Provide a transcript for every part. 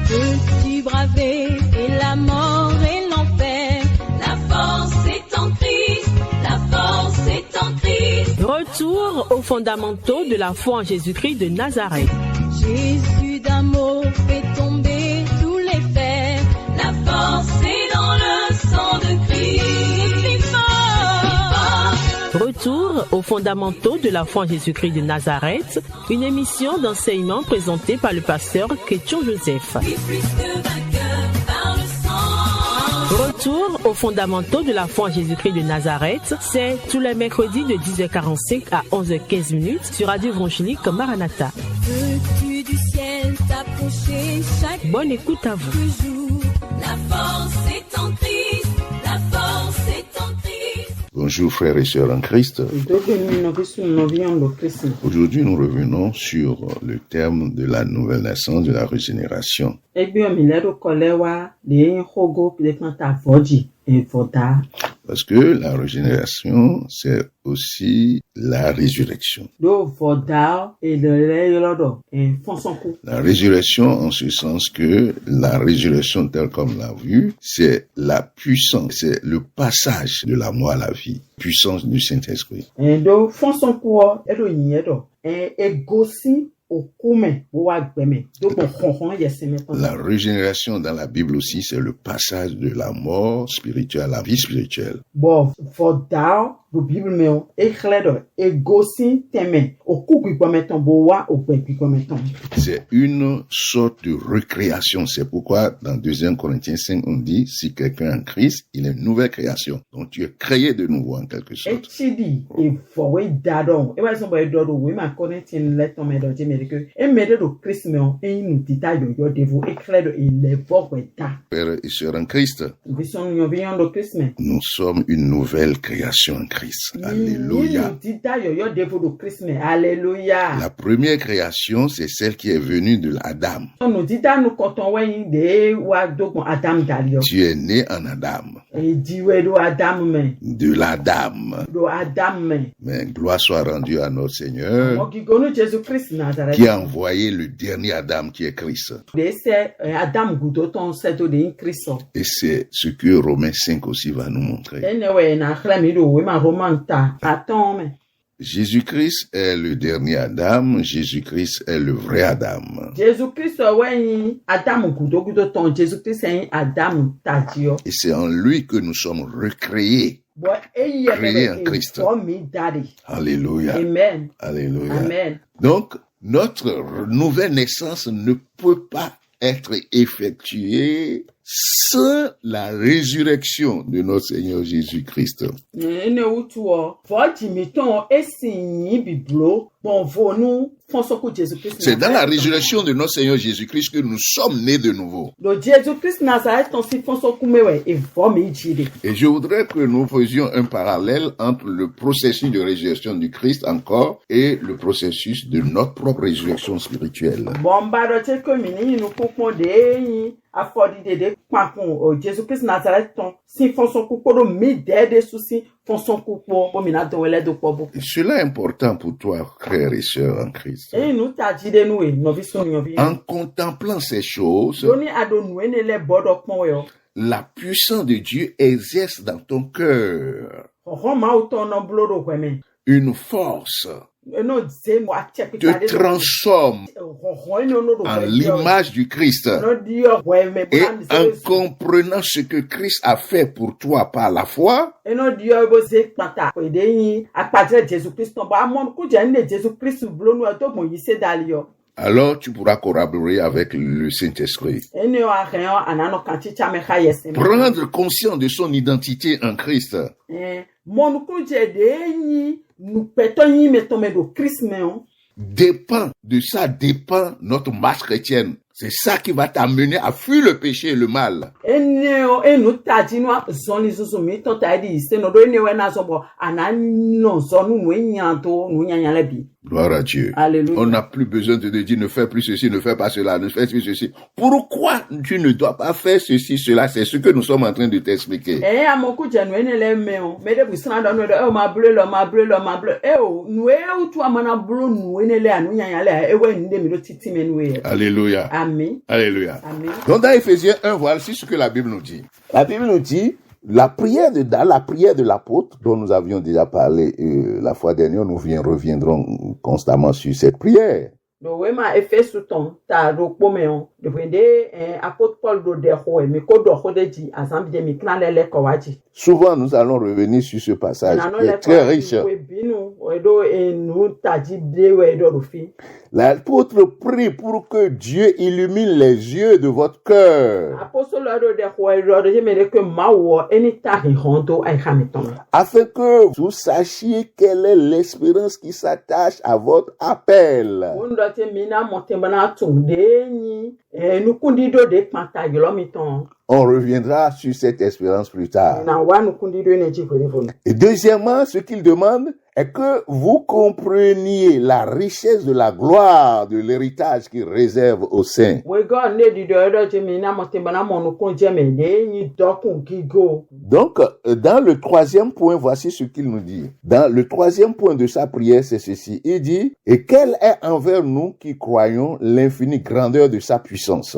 Peux-tu braver et la mort et l'enfer? La force est en Christ, la force est en Christ. Retour aux fondamentaux de la foi en Jésus-Christ de Nazareth. Jésus d'un mot fait tomber tous les fers. La force est dans le sang de Christ. Je suis fort. Retour aux fondamentaux de la foi en Jésus-Christ de Nazareth, une émission d'enseignement présentée par le pasteur Ketchon Joseph. Plus que vainqueur par le sang. Retour aux fondamentaux de la foi en Jésus-Christ de Nazareth, c'est tous les mercredis de 10h45 à 11h15 sur Radio Évangélique Maranatha. Veux-tu du ciel t'approcher chaque Bonne écoute à vous. jour? La force est en Christ, la force est en Christ. Bonjour frères et sœurs en Christ. Aujourd'hui, nous revenons sur le thème de la nouvelle naissance, de la régénération. Parce que la régénération, c'est aussi la résurrection. La résurrection en ce sens que la résurrection telle comme l'a vu, c'est la puissance, c'est le passage de la mort à la vie, puissance du Saint-Esprit. La régénération dans la Bible aussi, c'est le passage de la mort spirituelle à la vie spirituelle. C'est une sorte de recréation. C'est pourquoi dans 2 Corinthiens 5, on dit, si quelqu'un est en Christ, il est une nouvelle création. Donc tu es créé de nouveau en quelque sorte. Frères et sœurs en Christ, nous sommes une nouvelle création en Christ. Alléluia. La première création, c'est celle qui est venue de Adam. Tu es né en Adam. De l'Adam. Mais gloire soit rendue à notre Seigneur qui a envoyé le dernier Adam qui est Christ. Et c'est ce que Romains 5 aussi va nous montrer. Jésus-Christ est le dernier Adam, Jésus-Christ est le vrai Adam. Et c'est en lui que nous sommes recréés. Créés en Christ. Alléluia. Amen. Alléluia. Amen. Donc, notre nouvelle naissance ne peut pas être effectuée sans la résurrection de notre Seigneur Jésus-Christ. C'est dans la résurrection de notre Seigneur Jésus-Christ que nous sommes nés de nouveau. Et je voudrais que nous faisions un parallèle entre le processus de résurrection du Christ encore et le processus de notre propre résurrection spirituelle. Et cela est important pour toi, frères et sœurs en Christ. En contemplant ces choses, la puissance de Dieu exerce dans ton cœur une force te transforme en l'image du Christ. Et en comprenant ce que Christ a fait pour toi par la foi, alors tu pourras collaborer avec le Saint-Esprit. Prendre conscience de son identité en Christ. Dépend notre marche chrétienne. C'est ça qui va t'amener à fuir le péché et le mal. Gloire à Dieu. Alléluia. On n'a plus besoin de te dire ne fais plus ceci, ne fais pas cela, ne fais plus ceci. Pourquoi tu ne dois pas faire ceci, cela? C'est ce que nous sommes en train de t'expliquer. Alléluia. Amen. Alléluia. Amen. Donc dans Éphésiens 1, voici ce que la Bible nous dit. La Bible nous dit, la prière de l'apôtre dont nous avions déjà parlé la fois dernière, nous reviendrons constamment sur cette prière. Souvent, nous allons revenir sur ce passage qui est très riche. L'apôtre prie pour que Dieu illumine les yeux de votre cœur, afin que vous sachiez quelle est l'espérance qui s'attache à votre appel. On reviendra sur cette espérance plus tard. Et deuxièmement, ce qu'il demande est que vous compreniez la richesse de la gloire de l'héritage qu'il réserve aux saints. Donc, dans le troisième point, voici ce qu'il nous dit. Dans le troisième point de sa prière, c'est ceci. Il dit, « Et quelle est envers nous qui croyons l'infinie grandeur de sa puissance ?»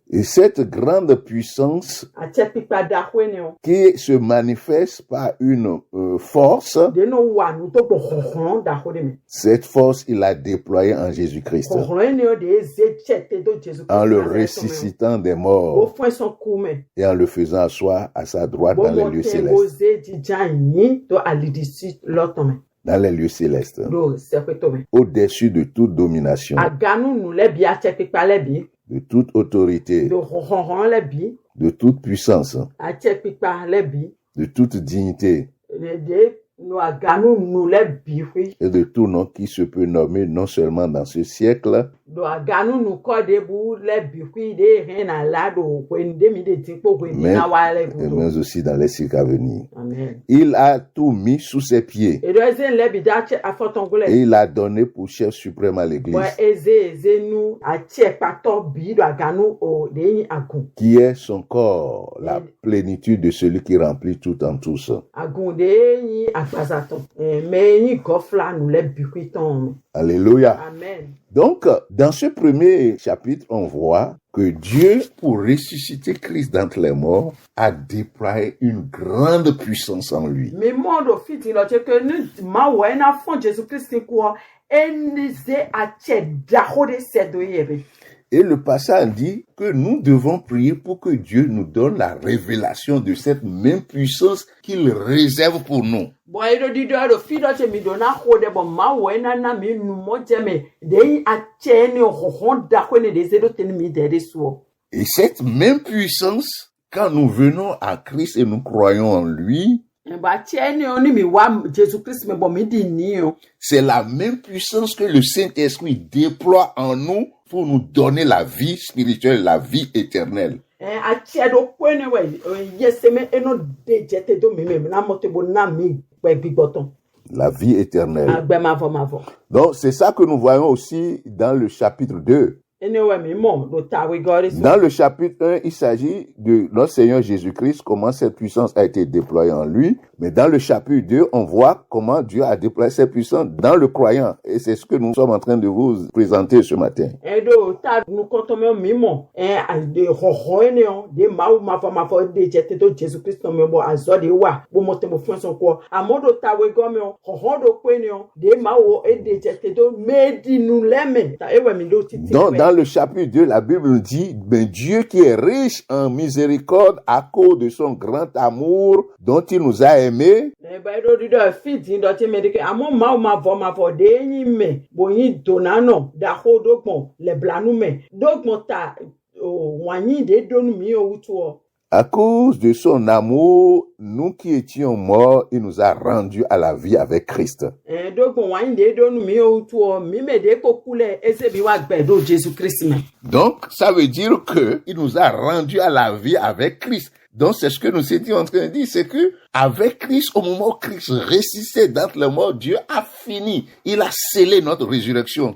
Et cette grande puissance qui se manifeste par une force, cette force, il l'a déployée en Jésus-Christ, en le ressuscitant des morts et en le faisant asseoir à sa droite dans les lieux célestes. Dans les lieux célestes, au-dessus de toute domination, de toute autorité, de toute puissance, de toute dignité, et de tout nom qui se peut nommer non seulement dans ce siècle, mais aussi dans les siècles à venir. Amen. Il a tout mis sous ses pieds et il a donné pour chef suprême à l'Église, qui est son corps, la plénitude de celui qui remplit tout en tous. Alléluia. Amen. Donc, dans ce premier chapitre, on voit que Dieu, pour ressusciter Christ d'entre les morts, a déployé une grande puissance en lui. Et le passage dit que nous devons prier pour que Dieu nous donne la révélation de cette même puissance qu'il réserve pour nous. Et cette même puissance, quand nous venons à Christ et nous croyons en lui, c'est la même puissance que le Saint-Esprit déploie en nous pour nous donner la vie spirituelle, la vie éternelle. La vie éternelle. Donc, c'est ça que nous voyons aussi dans le chapitre 2. Dans le chapitre 1, il s'agit de notre Seigneur Jésus-Christ, comment cette puissance a été déployée en lui. Mais dans le chapitre 2, on voit comment Dieu a déployé cette puissance dans le croyant. Et c'est ce que nous sommes en train de vous présenter ce matin. Donc, dans le chapitre 2, la Bible nous dit, ben Dieu qui est riche en miséricorde à cause de son grand amour dont il nous a aimés, À cause de son amour, nous qui étions morts, il nous a rendus à la vie avec Christ. Donc, ça veut dire que il nous a rendus à la vie avec Christ. Donc, c'est ce que nous étions en train de dire, c'est que avec Christ, au moment où Christ ressuscitait d'entre les morts, Dieu a fini. Il a scellé notre résurrection.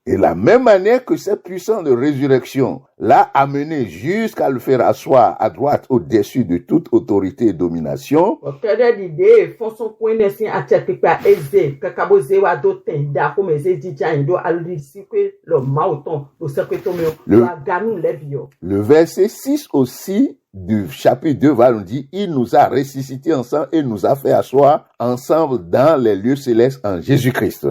Et la même manière que cette puissance de résurrection l'a amené jusqu'à le faire asseoir à droite au-dessus de toute autorité et domination, le verset 6 aussi du chapitre 2 va nous dire, il nous a ressuscités ensemble et nous a fait asseoir ensemble dans les lieux célestes en Jésus-Christ.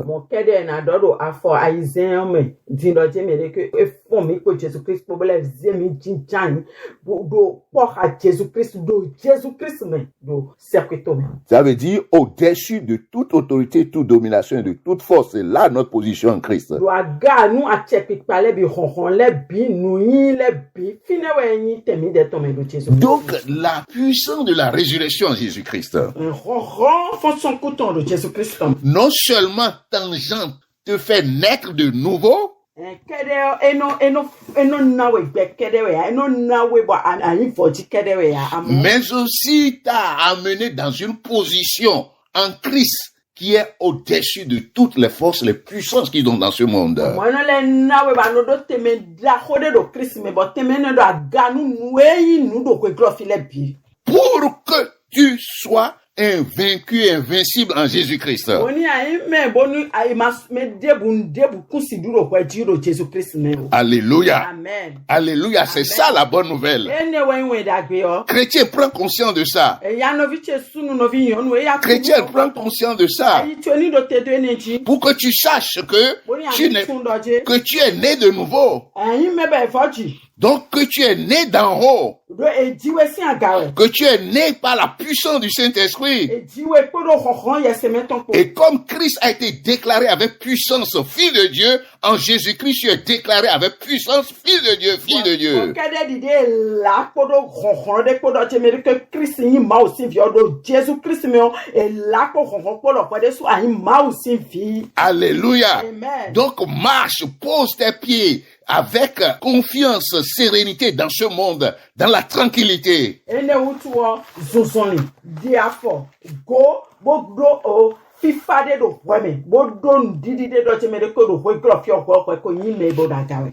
Ça veut dire au-dessus de toute autorité, toute domination et de toute force. C'est là notre position en Christ. Donc, la puissance de la résurrection en Jésus-Christ, non seulement tangente te fait naître de nouveau, mais aussi t'a amené dans une position en Christ qui est au-dessus de toutes les forces, les puissances qui sont dans ce monde. Pour que tu sois invaincu, invincible en Jésus-Christ. Alléluia. Amen. Alléluia, c'est ça la bonne nouvelle. Chrétien, prends conscience de ça. Chrétien, prends conscience de ça. Pour que tu saches que tu es né de nouveau. Donc que tu es né d'en haut. Que tu es né par la puissance du Saint-Esprit. Et comme Christ a été déclaré avec puissance fils de Dieu, en Jésus-Christ tu es déclaré avec puissance fils de Dieu, fille de Dieu. Alléluia. Amen. Donc marche, pose tes pieds avec confiance, sérénité dans ce monde, dans la tranquillité.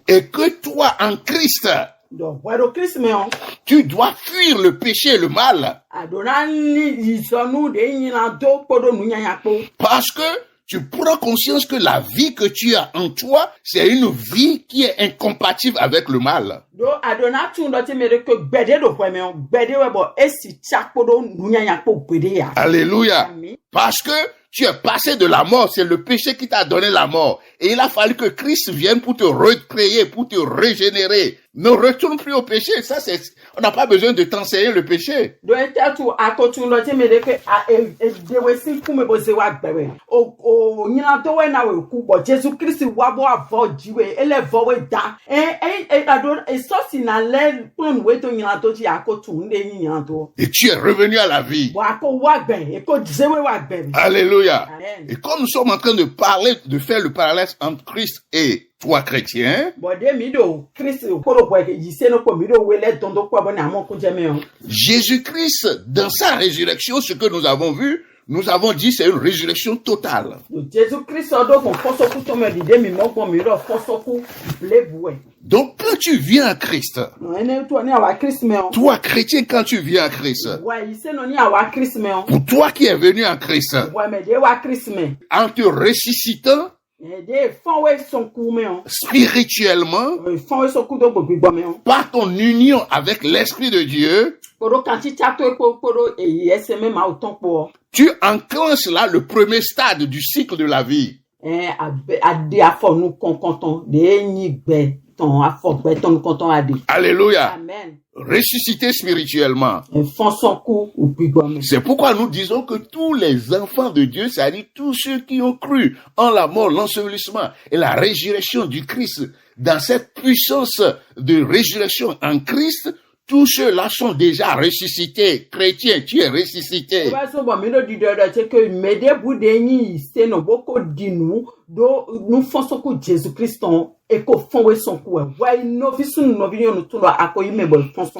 Et que toi en Christ, tu dois fuir le péché et le mal. Parce que tu prends conscience que la vie que tu as en toi, c'est une vie qui est incompatible avec le mal. Alléluia. Parce que tu es passé de la mort, c'est le péché qui t'a donné la mort. Et il a fallu que Christ vienne pour te recréer, pour te régénérer. Ne retourne plus au péché. Ça, on n'a pas besoin de t'enseigner le péché. Et tu es revenu à la vie. Alléluia. Amen. Et comme nous sommes en train de parler, de faire le parallèle entre Christ et toi, chrétien, Jésus-Christ, dans sa résurrection, ce que nous avons vu, nous avons dit c'est une résurrection totale. Donc, quand tu viens à Christ, toi, chrétien, quand tu viens à Christ, pour toi qui es venu à Christ, en te ressuscitant, spirituellement, par ton union avec l'Esprit de Dieu, tu enclenches là le premier stade du cycle de la vie. Alléluia. Amen. Ressuscité spirituellement. C'est pourquoi nous disons que tous les enfants de Dieu, c'est-à-dire tous ceux qui ont cru en la mort, l'ensevelissement et la résurrection du Christ, dans cette puissance de résurrection en Christ, tous ceux-là sont déjà ressuscités. Chrétien, tu es ressuscité.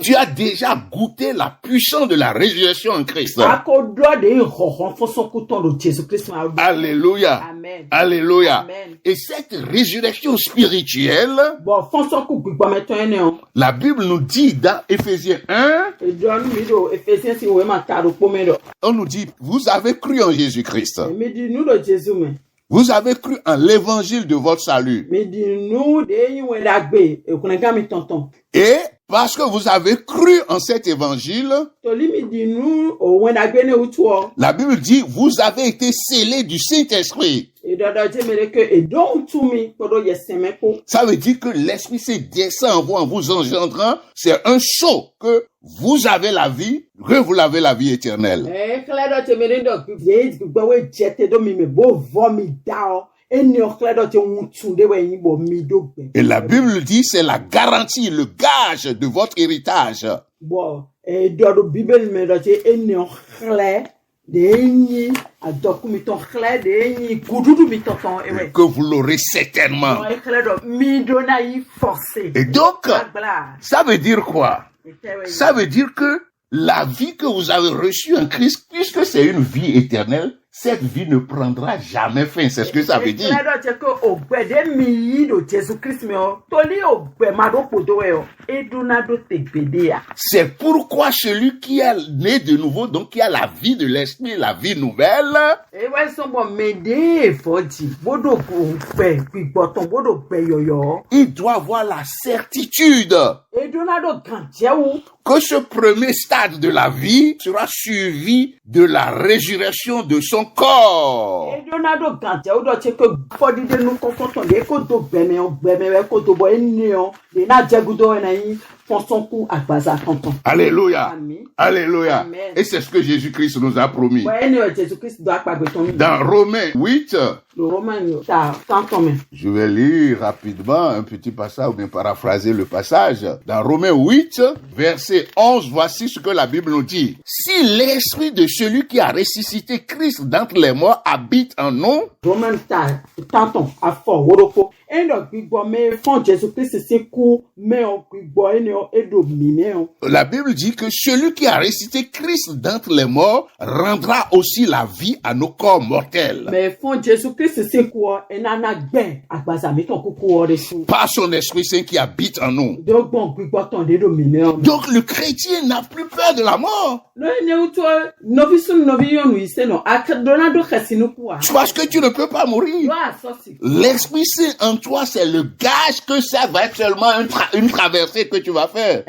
Tu as déjà goûté la puissance de la résurrection en Christ. Alléluia. Amen. Alléluia. Amen. Et cette résurrection spirituelle, la Bible nous dit dans Éphésiens 1, on nous dit, vous avez cru en Jésus-Christ. Vous avez cru en l'évangile de votre salut. Et parce que vous avez cru en cet évangile, la Bible dit, vous avez été scellés du Saint-Esprit. Ça veut dire que l'Esprit Saint descend en vous en vous engendrant. C'est un sceau que vous avez la vie, que vous avez la vie éternelle. Et la Bible dit, c'est la garantie, le gage de votre héritage. Que vous l'aurez certainement. Et donc, ça veut dire quoi? Ça veut dire que la vie que vous avez reçue en Christ, puisque c'est une vie éternelle, cette vie ne prendra jamais fin. C'est ce que ça veut dire. C'est pourquoi celui qui est né de nouveau, donc qui a la vie de l'esprit, la vie nouvelle, il doit avoir la certitude que ce premier stade de la vie sera suivi de la résurrection de son corps. Alléluia. Alléluia. Amen. Et c'est ce que Jésus-Christ nous a promis. Dans Romains 8, je vais lire rapidement un petit passage ou bien paraphraser le passage. Dans Romains 8, verset 11, voici ce que la Bible nous dit. Si l'esprit de celui qui a ressuscité Christ d'entre les morts habite en nous, la Bible dit que celui qui a ressuscité Christ d'entre les morts rendra aussi la vie à nos corps mortels. Par son Esprit Saint qui habite en nous. Donc le chrétien n'a plus peur de la mort. Parce que tu ne peux pas mourir. L'Esprit Saint en toi, c'est le gage que ça va être seulement une traversée que tu vas faire.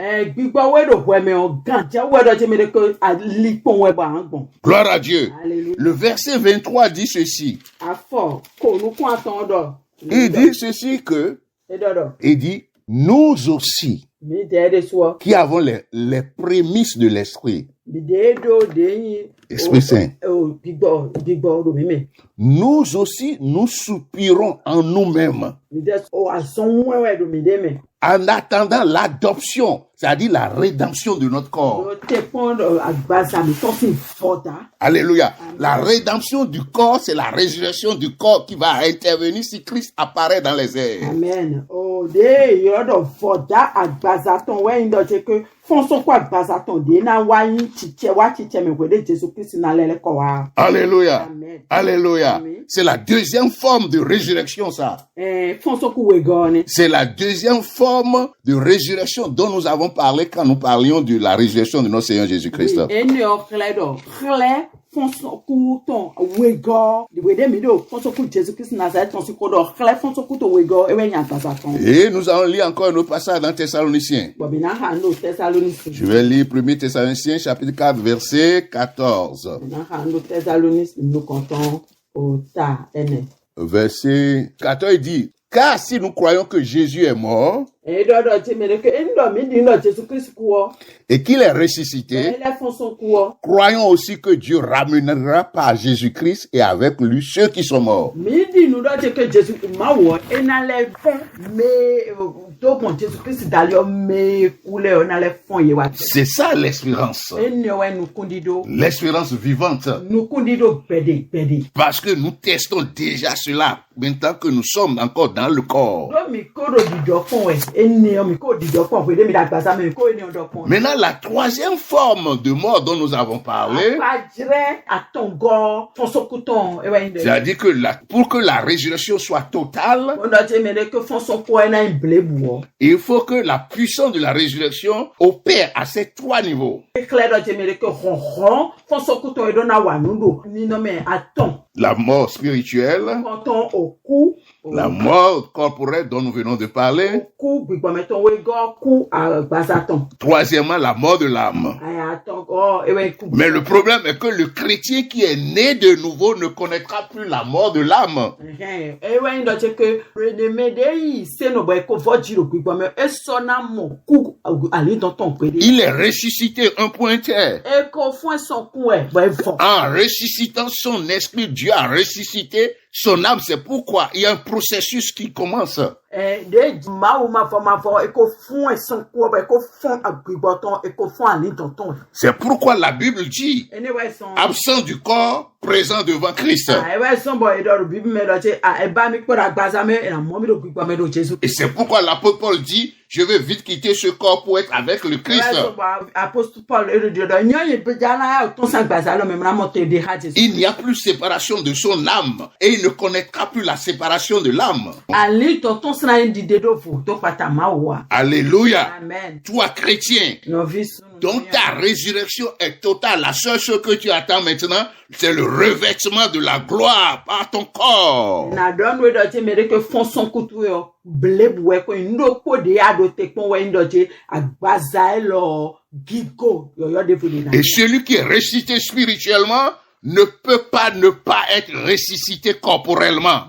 Gloire à Dieu. Alléluia. Le verset 23 dit ceci. Il dit ceci que, il dit, nous aussi, qui avons les prémices de l'Esprit, Esprit Saint, nous aussi, nous soupirons en nous-mêmes en attendant l'adoption, c'est-à-dire la rédemption de notre corps. Alléluia. La rédemption du corps, c'est la résurrection du corps qui va intervenir si Christ apparaît dans les airs. Amen. Alléluia. Amen. Alléluia. Amen. C'est la deuxième forme de résurrection, ça. C'est la deuxième forme de résurrection dont nous avons parlé quand nous parlions de la résurrection de notre Seigneur Jésus-Christ. Et nous allons lire encore un autre passage dans Thessaloniciens. Je vais lire 1 Thessaloniciens chapitre 4 verset 14. Verset 14, il dit, Car si nous croyons que Jésus est mort et qu'il est ressuscité, croyons aussi que Dieu ramènera par Jésus-Christ et avec lui ceux qui sont morts. C'est ça l'espérance. L'espérance vivante. Parce que nous testons déjà cela maintenant que nous sommes encore dans le corps. Maintenant, la troisième forme de mort dont nous avons parlé, c'est-à-dire que pour que la résurrection soit totale, il faut que la puissance de la résurrection opère à ces trois niveaux. La mort spirituelle, la mort corporelle dont nous venons de parler, troisièmement, la mort de l'âme. Mais le problème est que le chrétien qui est né de nouveau ne connaîtra plus la mort de l'âme. Il est ressuscité, un pointeur. En ressuscitant son esprit, Dieu a ressuscité son âme. C'est pourquoi il y a un processus qui commence. C'est pourquoi la Bible dit, absent du corps, présent devant Christ. Et c'est pourquoi l'apôtre Paul dit, je vais vite quitter ce corps pour être avec le Christ. Il n'y a plus séparation de son âme et il ne connaîtra plus la séparation de l'âme. Alléluia. Amen. Toi, chrétien, donc ta résurrection est totale. La seule chose que tu attends maintenant, c'est le revêtement de la gloire par ton corps. Et celui qui est ressuscité spirituellement ne peut pas ne pas être ressuscité corporellement.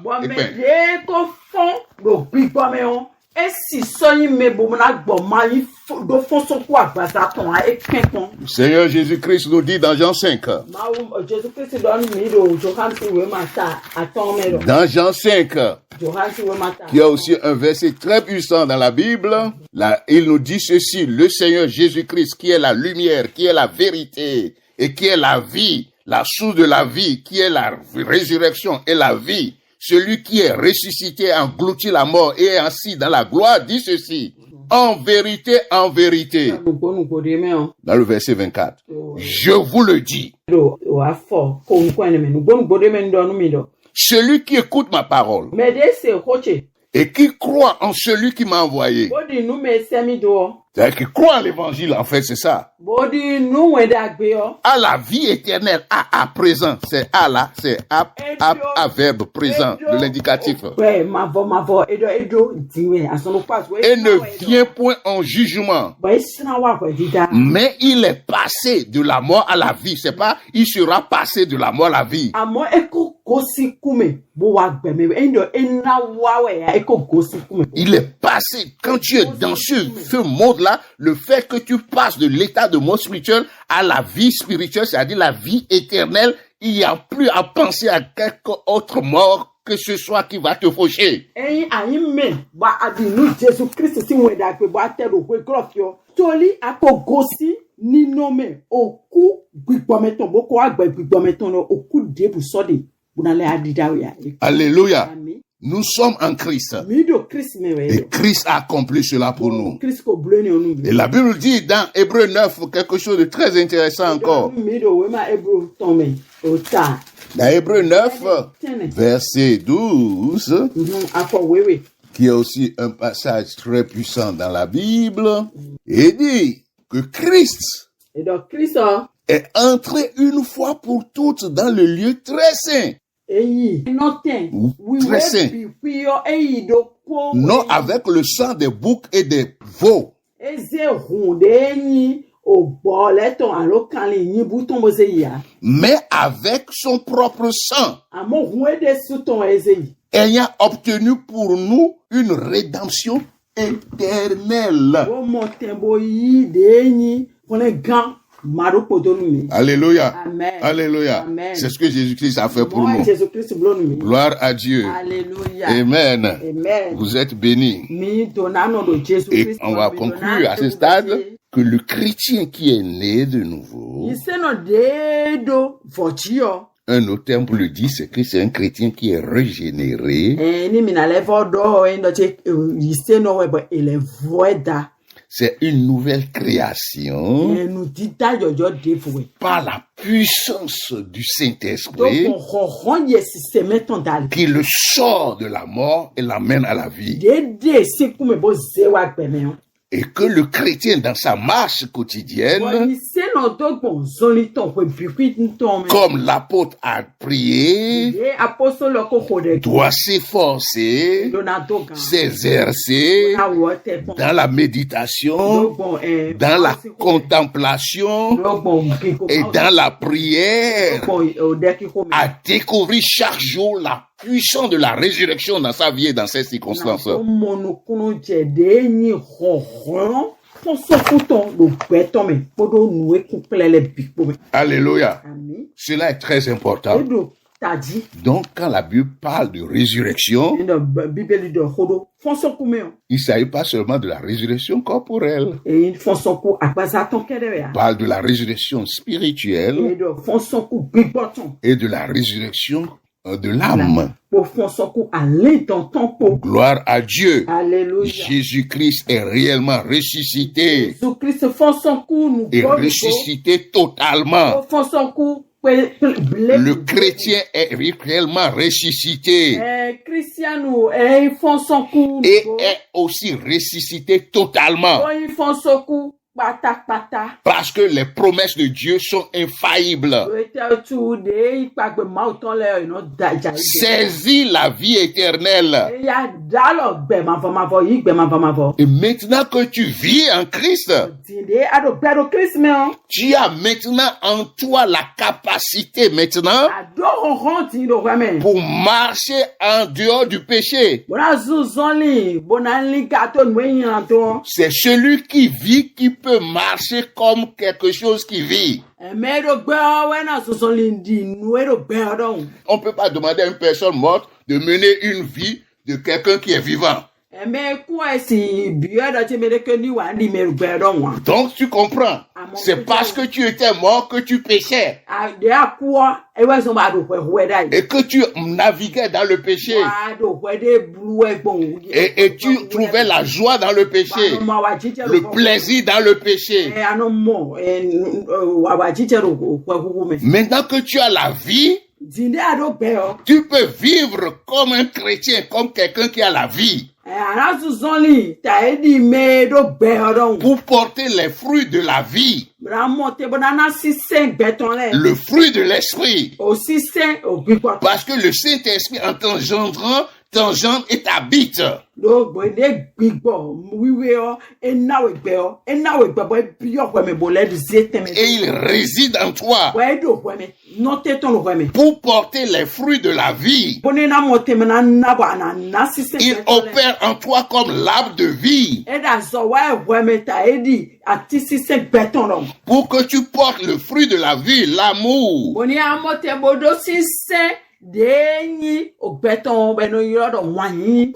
Seigneur Jésus-Christ nous dit dans Jean 5. Dans Jean 5, qui a aussi un verset très puissant dans la Bible, là, il nous dit ceci, le Seigneur Jésus-Christ qui est la lumière, qui est la vérité et qui est la vie, la source de la vie, qui est la résurrection et la vie. Celui qui est ressuscité engloutit la mort et est assis dans la gloire dit ceci. En vérité, dans le verset 24, je vous le dis. Celui qui écoute ma parole et qui croit en celui qui m'a envoyé. C'est-à-dire qui croit en l'évangile, en fait, c'est ça. À la vie éternelle, à présent, c'est à là, c'est à verbe présent, de l'indicatif. Et ne vient point en jugement. Mais il est passé de la mort à la vie. C'est pas, il sera passé de la mort à la vie. Il est passé, quand tu es dans ce monde-là, le fait que tu passes de l'état de mort spirituel à la vie spirituelle, c'est-à-dire la vie éternelle, il n'y a plus à penser à quelque autre mort que ce soit qui va te faucher. Alléluia. Nous sommes en Christ. Et Christ a accompli cela pour nous. Et la Bible dit dans Hébreux 9 quelque chose de très intéressant encore. Dans Hébreux 9, verset 12, qui est aussi un passage très puissant dans la Bible, il dit que Christ est entré une fois pour toutes dans le lieu très saint. Très saint. Non avec le sang des boucs et des veaux. Mais avec son propre sang. ayant obtenu pour nous une rédemption éternelle. Alléluia. Amen. Alléluia. Amen. C'est ce que Jésus-Christ a fait pour nous. Gloire à Dieu. Alléluia. Amen. Amen. Vous êtes bénis. Et on va conclure à ce stade que le chrétien qui est né de nouveau, un autre terme pour le dire, c'est que c'est un chrétien qui est régénéré. C'est une nouvelle création par la puissance du Saint-Esprit qui le sort de la mort et l'amène à la vie. Et que le chrétien dans sa marche quotidienne, comme l'apôtre a prié, doit s'efforcer, s'exercer dans la méditation, dans la contemplation et dans la prière, à découvrir chaque jour la puissance de la résurrection dans sa vie et dans ses circonstances. Alléluia. Cela est très important. Donc, quand la Bible parle de résurrection, il ne s'agit pas seulement de la résurrection corporelle. Il parle de la résurrection spirituelle et de la résurrection de l'âme. Gloire à Dieu. Jésus-Christ est réellement ressuscité. Et ressuscité totalement. Le chrétien est réellement ressuscité. Et est aussi ressuscité totalement. Parce que les promesses de Dieu sont infaillibles. Saisis la vie éternelle. Et maintenant que tu vis en Christ, tu as maintenant en toi la capacité maintenant pour marcher en dehors du péché. C'est celui qui vit qui peut marcher comme quelque chose qui vit. On ne peut pas demander à une personne morte de mener une vie de quelqu'un qui est vivant. Donc tu comprends, c'est parce que tu étais mort que tu péchais et que tu naviguais dans le péché et tu trouvais la joie dans le péché, le plaisir dans le péché. Maintenant que tu as la vie, tu peux vivre comme un chrétien, comme quelqu'un qui a la vie, pour porter les fruits de la vie, le fruit de l'esprit, parce que le Saint-Esprit en t'engendre et t'habite. Et il réside en toi pour porter les fruits de la vie. Il opère en toi comme l'arbre de vie pour que tu portes le fruit de la vie, l'amour,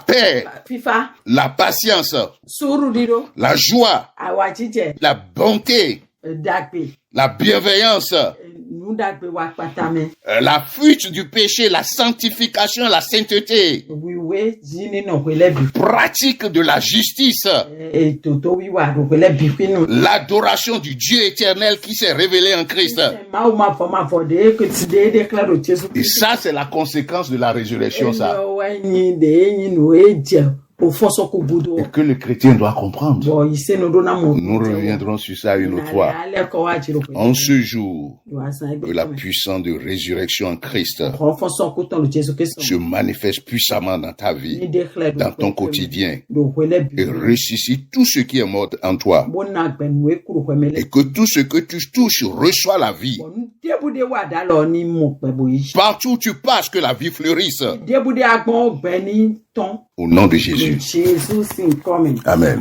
paix, la patience, la joie, la bonté, la bienveillance, la fuite du péché, la sanctification, la sainteté, pratique de la justice, l'adoration du Dieu éternel qui s'est révélé en Christ. Et ça, c'est la conséquence de la résurrection, ça. et que le chrétien doit comprendre. Nous reviendrons sur ça une autre fois. En ce jour, que la puissance de résurrection en Christ se manifeste puissamment dans ta vie, dans ton quotidien, et ressuscite tout ce qui est mort en toi, et que tout ce que tu touches reçoit la vie. Partout où tu passes, que la vie fleurisse. Au nom de Jésus. Amen.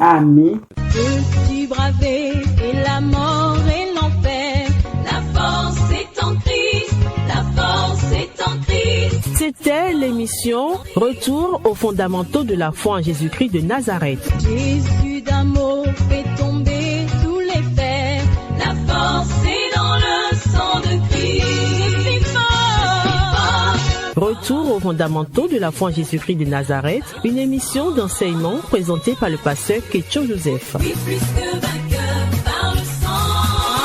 Peux-tu braver et la mort et l'enfer? La force est en Christ, la force est en Christ. C'était l'émission Retour aux fondamentaux de la foi en Jésus-Christ de Nazareth. Jésus d'un mot fait tomber tous les fers. La force est dans le sang de Christ. Je suis fort. Retour aux fondamentaux de la foi en Jésus-Christ de Nazareth, une émission d'enseignement présentée par le pasteur Ketcho Joseph. Oui, plus que